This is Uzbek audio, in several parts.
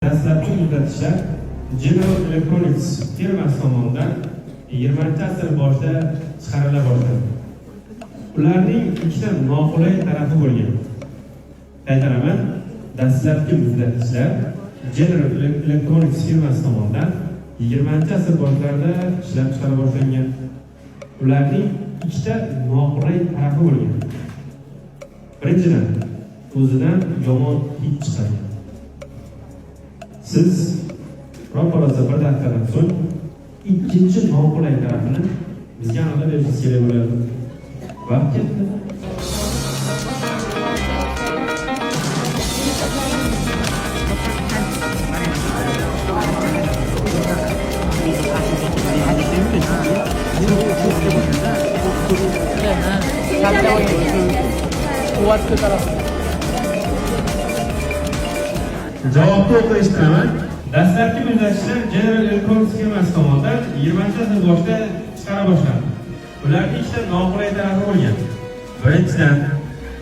Dastlabki muzlatishlar General Electronics firmasi tomonidan 20-asr boshida chiqarila boshlandi. Ularning ikkita noqulay tarafi bo'lgan. Qaytaraman, dastlabki muzlatishlar General Electronics firmasi tomonidan 20-asr boshlarida ishlab chiqara boshlangan. Ularning ikkita noqulay tarafi bo'lgan. Birinchidan, o'zidan yomon hid chiqargan. Siz ro'parada bir daqiqadan so'ng ikkinchi noqulay tarafini bizga aniqlab berishingiz kerak bo'ladi. Vaqt ketdi. Javobni o'qishdan dastlabki muzlatishlar General Electronics firmasi tomonidan 20-asr boshida chiqara boshlandi. Ularning ikkita noqulay tarafi bo'lgan. Birinchidan,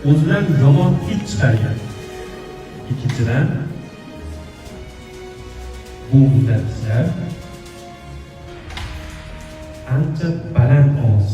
o'zidan yomon hid chiqargan. Ikkinchidan, bu muzlatishlar ancha baland ovoz